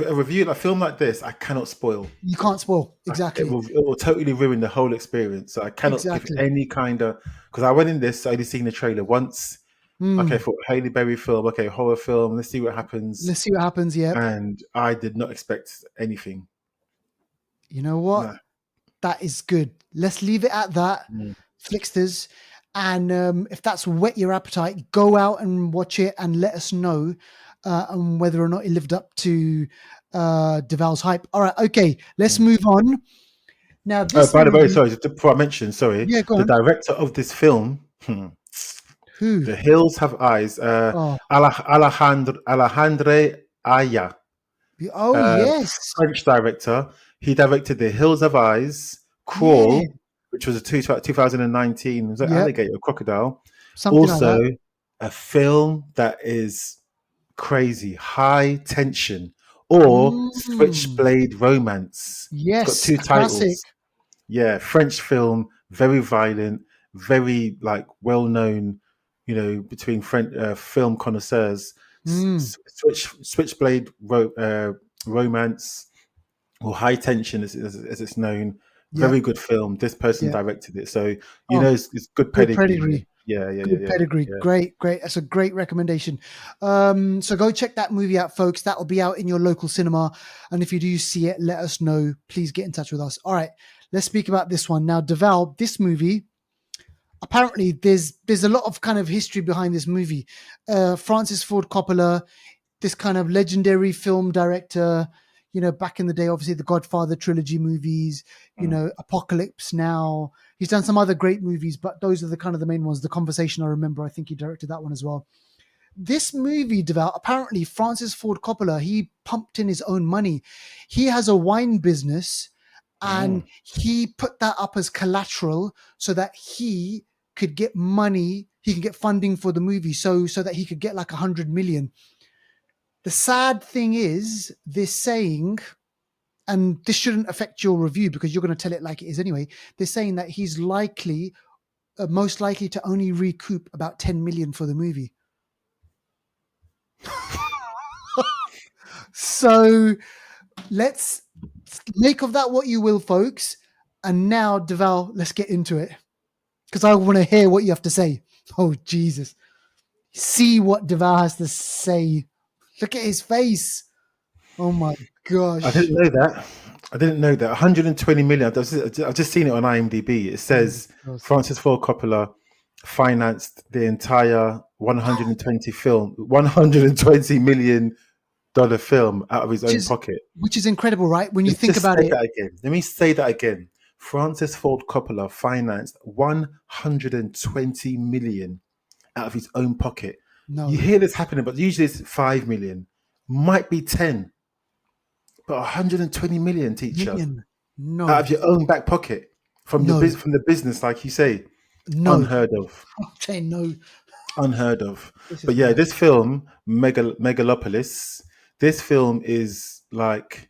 A review, a film like this, I cannot spoil. You can't spoil. Exactly. It will totally ruin the whole experience. So I cannot give Exactly. any kind of, because I went in this, I only seen the trailer once. Okay, Mm. for Hailey Berry film, okay, horror film. Let's see what happens. Let's see what happens. Yep. And I did not expect anything. You know what? No. That is good. Let's leave it at that, Mm. Flixters. And if that's whet your appetite, go out and watch it and let us know on whether or not it lived up to Deval's hype. All right. Okay. Let's Mm. move on. Now, Oh, this by the way, movie. sorry, just before I mention, sorry, Yeah, go the on. director of this film, Who? The Hills Have Eyes, Oh, Alejandre Aya, oh uh, yes. French director. He directed The Hills Have Eyes, Yeah. Crawl, which was a 2019, was it Yep. Alligator or Crocodile? Something like Also, that. a film that is crazy, high tension, or Mm. Switchblade Romance. It's got Yes. two A classic. titles. Yeah, French film, very violent, very like well known, between French film connoisseurs. Mm. Switchblade Romance, or High Tension, as it's known. Very Yep. good film. This person Yep. directed it, so Oh, it's good good pedigree here. pedigree. Yeah, yeah, yeah, Good yeah, pedigree. yeah. Great, great. That's a great recommendation. So go check that movie out, folks. That will be out in your local cinema. And if you do see it, let us know. Please get in touch with us. All right, let's speak about this one now. Deval, this movie. Apparently, there's a lot of kind of history behind this movie. Francis Ford Coppola, this kind of legendary film director. Back in the day, obviously the Godfather trilogy movies. Mm. Apocalypse Now. He's done some other great movies, but those are the kind of the main ones. The Conversation, I remember. I think he directed that one as well. This movie, Deval, apparently Francis Ford Coppola, he pumped in his own money. He has a wine business and Mm. he put that up as collateral so that he could get money, he can get funding for the movie so that he could get like 100 million. The sad thing is, they're saying, and this shouldn't affect your review because you're going to tell it like it is anyway, they're saying that he's likely most likely to only recoup about 10 million for the movie. So let's make of that what you will, folks. And now, Deval, let's get into it, because I want to hear what you have to say. Oh, Jesus. See what Deval has to say. Look at his face. Oh, my gosh. I didn't know that. 120 million. I've just seen it on IMDb. It says Francis Ford Coppola financed the entire 120 million dollar film out of his own pocket. Which is incredible, right? When you think about it. Let me say that again. Francis Ford Coppola financed 120 million out of his own pocket. No. You hear this happening, but usually it's 5 million, might be 10, but 120 million, teacher, no, out of your own back pocket from the business, like you say. No. Unheard of. Okay, no. Unheard of. But yeah, this film, Megalopolis, this film is like,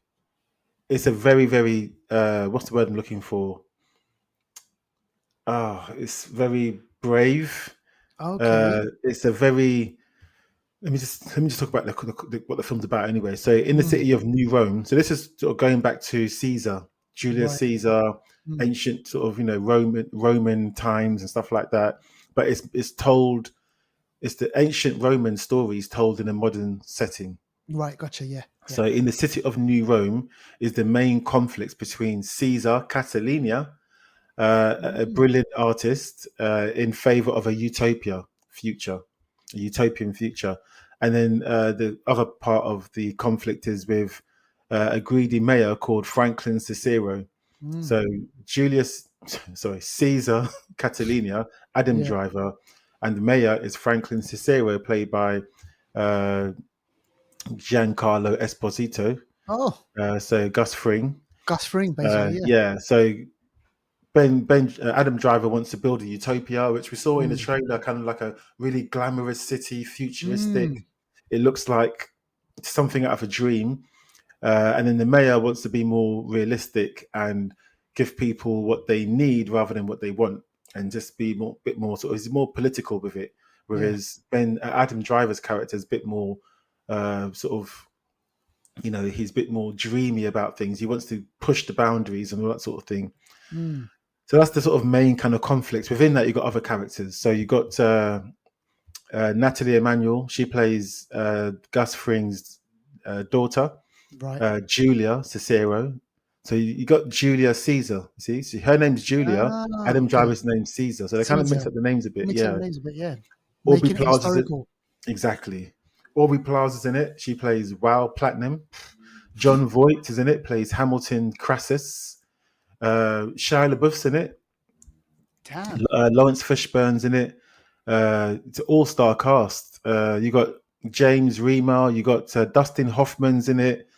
it's a very, very, what's the word I'm looking for? It's very brave. Okay. It's a very, let me just talk about what the film's about anyway. So in the city of New Rome, so this is sort of going back to Caesar, Julius Caesar, ancient sort of, Roman times and stuff like that. But it's the ancient Roman stories told in a modern setting. Right, gotcha, yeah. So in the city of New Rome is the main conflicts between Caesar Catalinia, a brilliant artist, in favor of a utopian future. And then the other part of the conflict is with a greedy mayor called Franklin Cicero. So Caesar Catalinia, Adam Driver, and the mayor is Franklin Cicero, played by Giancarlo Esposito. So Gus Fring. Basically, So Adam Driver wants to build a utopia, which we saw in the trailer, kind of like a really glamorous city, futuristic. It looks like something out of a dream. And then the mayor wants to be more realistic and give people what they need rather than what they want, and just be bit more sort of, he's more political with it. Whereas Adam Driver's character is a bit more sort of, he's a bit more dreamy about things. He wants to push the boundaries and all that sort of thing. So that's the sort of main kind of conflict. Within that, you've got other characters. So you got Natalie Emanuel. She plays Gus Fring's daughter, Julia Cicero. So you got Julia Caesar. You see, so her name's Julia. Adam Driver's name's Caesar. So they kind of mix up the names a bit. Aubrey Plaza's exactly. Aubrey Plaza's in it. She plays Val Platinum. John Voight is in it. Plays Hamilton Crassus. Shia LaBeouf's in it. Lawrence Fishburne's in it. It's an all-star cast. You got James Remar. You got Dustin Hoffman's in it.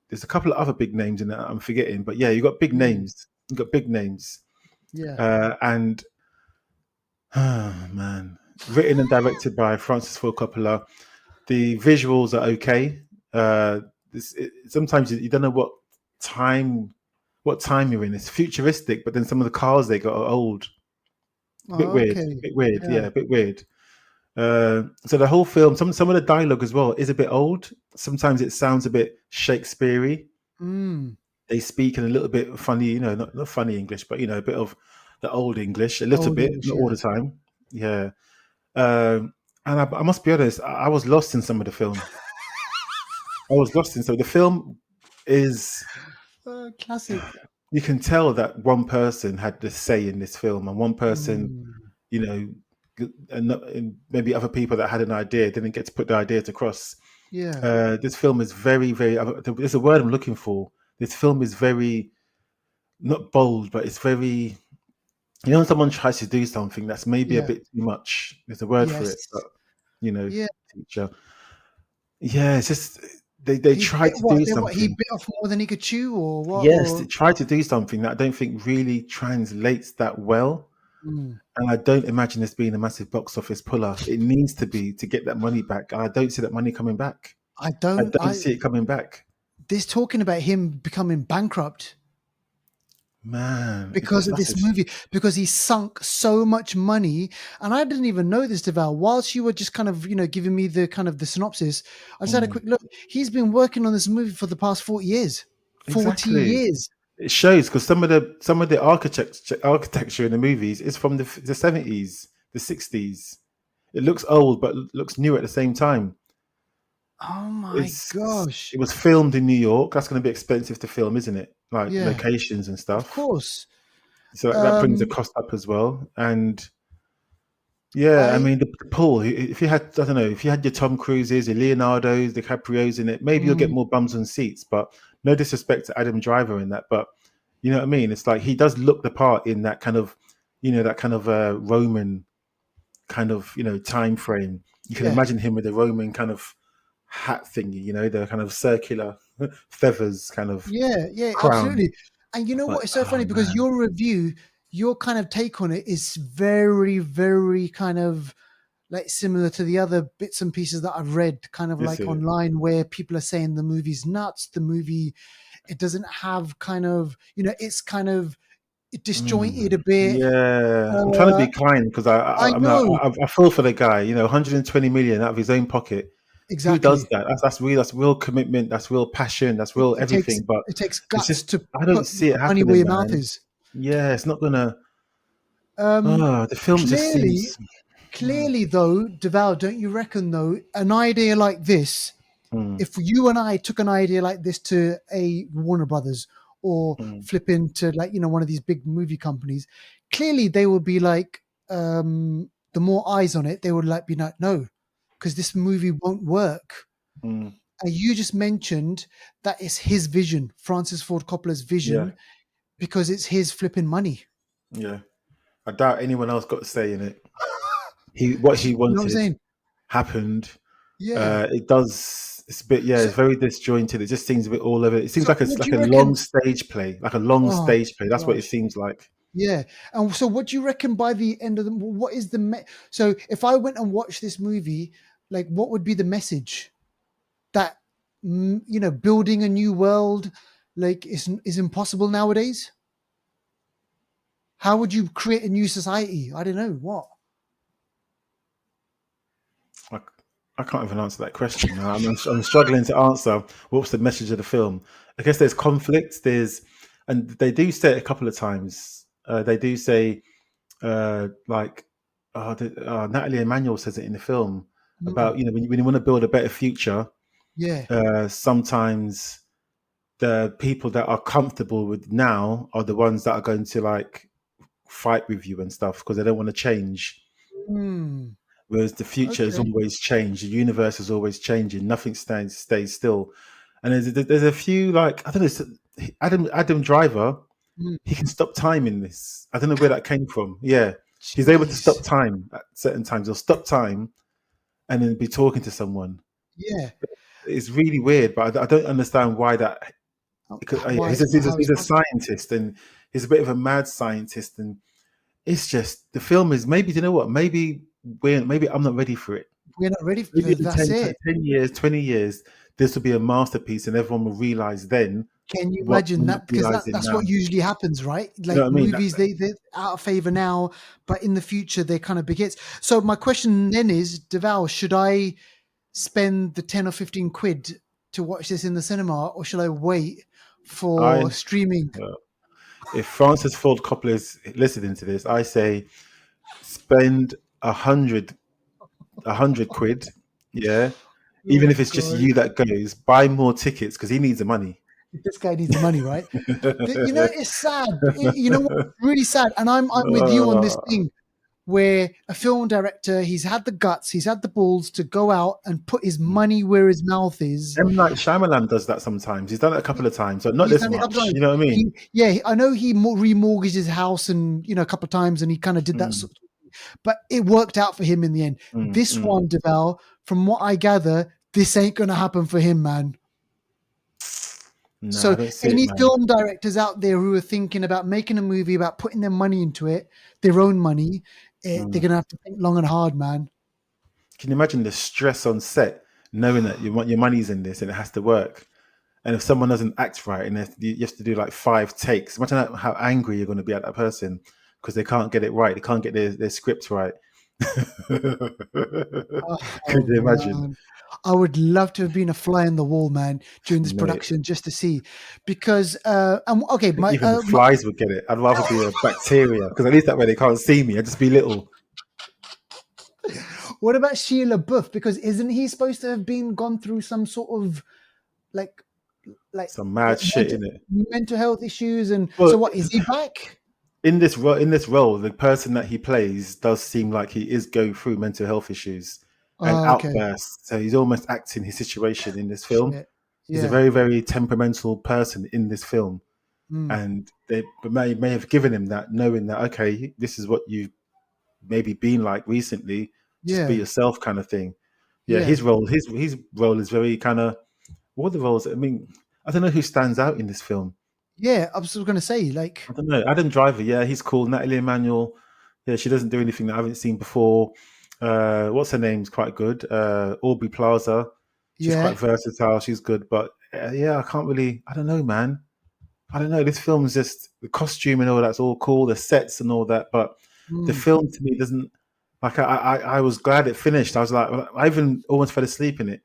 There's a couple of other big names in it I'm forgetting, but yeah, you got big names. You got big names. And man, written and directed by Francis Ford Coppola. The visuals are okay. Sometimes you don't know what time you're in. It's futuristic, but then some of the cars they got are old. A bit weird. A bit weird. So the whole film, some of the dialogue as well is a bit old. Sometimes it sounds a bit Shakespeare-y. They speak in a little bit funny, not funny English, but a bit of the old English, a little bit, not all the time. Yeah. And I must be honest, I was lost in some of the film. So the film is classic. You can tell that one person had the say in this film, and one person, and maybe other people that had an idea didn't get to put the idea across. This film is very, very. There's a word I'm looking for. This film is very, not bold, but it's very. When someone tries to do something that's maybe a bit too much. There's a word for it, but teacher. Yeah, it's just. They tried to do something. He bit off more than he could chew, or what? Yes, they tried to do something that I don't think really translates that well. And I don't imagine this being a massive box office puller. It needs to be to get that money back. And I don't see that money coming back. I don't see it coming back. There's talking about him becoming bankrupt. Man, because of that's this just, movie, because he sunk so much money. And I didn't even know this, Deval. Whilst you were just kind of, giving me the kind of the synopsis, I just had a quick look. He's been working on this movie for the past 40 years. 40 exactly. years. It shows because some of the architecture in the movies is from the 70s, the 60s. It looks old but looks new at the same time. Oh my It's gosh. it was filmed in New York. That's going to be expensive to film, isn't it? Like Yeah, locations and of stuff. course. So that brings the Um, cost up as well. And yeah, I I, mean the pool. If you had, I don't know, if you had your Tom Cruises, your Leonardos, DiCaprios in it, maybe you'll get mm, more bums on seats. But no disrespect to Adam Driver in that, but you know what I mean. It's like he does look the part in that kind of, that kind of Roman kind of time frame. You can yeah, imagine him with a Roman kind of hat thingy, the kind of circular feathers kind of yeah, crown. absolutely. And you know Like, what? It's so oh funny because man, your review, your kind of take on it is very, very kind of like similar to the other bits and pieces that I've read kind of is like it? online, where people are saying the movie's nuts. The movie, it doesn't have kind of, it's kind of disjointed a bit. Yeah, I'm trying to be kind because I I mean, know I feel for the guy. 120 million out of his own pocket. Who does exactly. that? That's real commitment. That's real passion. That's It, real it takes everything. But it takes it's guts just to I don't put see it money where happening, your mouth man. is. Yeah, it's not gonna. Um, Oh, the film just clearly, seems. clearly though, Deval, don't you reckon though, an idea like this, Mm, if you and I took an idea like this to a Warner Brothers or mm, flip into like, one of these big movie companies, clearly they would be like, the more eyes on it, they would like be like, no, because this movie won't work. mm, And you just mentioned that it's his vision, Francis Ford Coppola's yeah, vision, because it's his flipping money. yeah. I doubt anyone else got a say in it. What he You know what I'm wanted saying? happened. Yeah. It does. It's a bit. Yeah, So, it's very disjointed. It just seems a bit all over. It seems so like it's what do like a you long reckon? stage play, like a long Oh stage play. That's what it gosh. seems like. Yeah. And so what do you reckon by the end of the what is the so if I went and watched this movie, like what would be the message that building a new world like is impossible nowadays? How would you create a new society? I don't know what. I, I can't even answer that question. I'm struggling to answer what's the message of the film. I guess there's conflict. And they do say it a couple of times. They do say like Natalie Emmanuel says it in the film Mm, about when you want to build a better future, yeah. sometimes the people that are comfortable with now are the ones that are going to like fight with you and stuff because they don't want to change. Mm, Whereas the future is okay. always change. The universe is always changing. Nothing stays still. And there's a few like I don't know. Adam Driver, Mm, he can stop time in this. I don't know where that came from. Yeah, he's able to jeez. stop time at certain times. He'll stop time and then be talking to someone. Yeah. It's really weird, but I don't understand why that. Because, yeah, Why how he's it's a possible. scientist and he's a bit of a mad scientist, and it's just the film is maybe you know what maybe I'm not ready for it. We're not ready Maybe for in that's it. 10 years, 20 years, this will be a masterpiece, and everyone will realize then Can you what imagine we're not that? Because realizing that's now. what usually happens, right? You know Like what I mean? movies, they're out of favor now, but in the future they're kind of big hits. So my question then is, Deval, should I spend the 10 or 15 quid to watch this in the cinema, or should I wait I for streaming? uh, if Francis Ford Coppola is listening to this, I say spend a hundred a hundred quid. Yeah, even Oh if it's just God, you that goes, buy more tickets because he needs the money. this guy needs the money, right? It's sad. You know what? Really sad. And I'm with you on this Uh, thing where a film director, he's had the guts, he's had the balls to go out and put his money where his mouth is. M. Night Shyamalan does that sometimes. He's done it a couple of times, so not He's this done it a couple much. of times. You know what I mean? I know he remortgaged his house and a couple of times, and he kind of did that. Mm, But it worked out for him in the end. mm, This mm. one, Deval, from what I gather, this ain't gonna happen for him, man. Nah, I So don't see it, any man. film directors out there who are thinking about making a movie, about putting their money into it, their own money, they're Mm. gonna have to think long and hard, man. Can you imagine the stress on set, knowing that your money's in this and it has to work? And if someone doesn't act right, and you have to do like 5 takes, imagine how angry you're going to be at that person because they can't get it right. They can't get their script right. Could Oh you imagine? man, I would love to have been a fly on the wall, man, during this Mate, production just to see, because okay, I think even the flies would get it. I'd rather be a bacteria because at least that way they can't see me. I'd just be little. what about Shia LaBeouf? Because isn't he supposed to have been gone through some sort of like Some mad shit in it. mental health issues, and Well, so what is he back? in this role, the person that he plays does seem like he is going through mental health issues and Oh, okay, outbursts. So he's almost acting his situation in this film. shit, He's a yeah, very, very temperamental person in this film, mm. and they may have given him that, knowing that okay, this is what you've maybe been like recently. Just be Yeah, yourself, kind of thing. Yeah, yeah, his role is very kind of what are the roles. I mean, I don't know who stands out in this film. yeah. I was going to say, I like, don't know. Adam Driver, yeah, he's cool. Natalie Emmanuel, yeah, she doesn't do anything that I haven't seen before. What's her name's quite good. Aubrey Plaza, she's quite yeah, versatile. She's good, but yeah, I can't really. I don't know, man. I don't know. This film's just the costume and all that's all cool, the sets and all that, but the mm. film to me doesn't. Like I was glad it finished. I was like, I even almost fell asleep in it.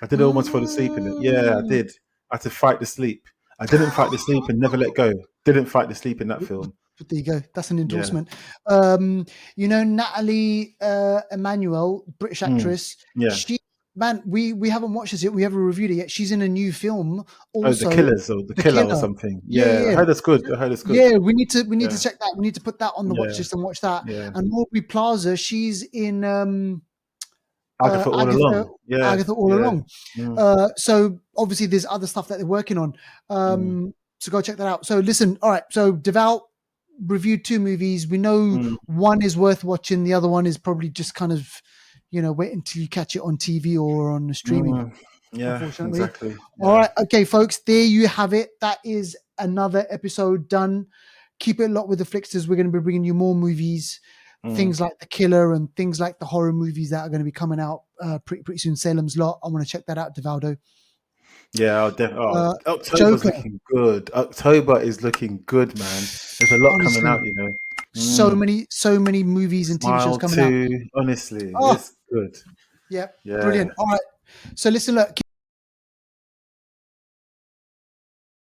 I did almost fall asleep in it. Yeah, I Mm. did. I had to fight the sleep. I didn't fight the sleep and never let go. Didn't fight the sleep in that film. But there you go. That's an Yeah. endorsement. Natalie Emmanuel, British actress. Yeah. She, man, we haven't watched this yet. We haven't reviewed it yet. She's in a new film. Oh, the Also, killers or the The killer or Killer. something. Yeah, Yeah, I yeah, heard it's good. I heard it's good. yeah. We need to Yeah, check that. We need to put that on the watch yeah, list and watch that. yeah. And Aubrey Plaza, she's in Agatha all Agatha along. Yeah, Agatha All yeah. Along. Mm, So obviously there's other stuff that they're working on. mm, So go check that out. So listen, all right. So Devout reviewed 2 movies. We know mm, one is worth watching. The other one is probably just kind of, wait until you catch it on TV or on the streaming, mm. Yeah, unfortunately. exactly. All Yeah. right. Okay, folks, there you have it. That is another episode done. Keep it locked with the Flixters. We're going to be bringing you more movies, things like The Killer and things like the horror movies that are going to be coming out pretty soon. Salem's Lot. I want to check that out, Devaldo. Yeah, October's Joker. looking good. October is looking good, man. There's a lot coming Honestly, out, you know. so many movies and TV shows Smile coming out. too. Honestly, Oh, it's good. yeah, Yeah. brilliant. All right. So listen, look.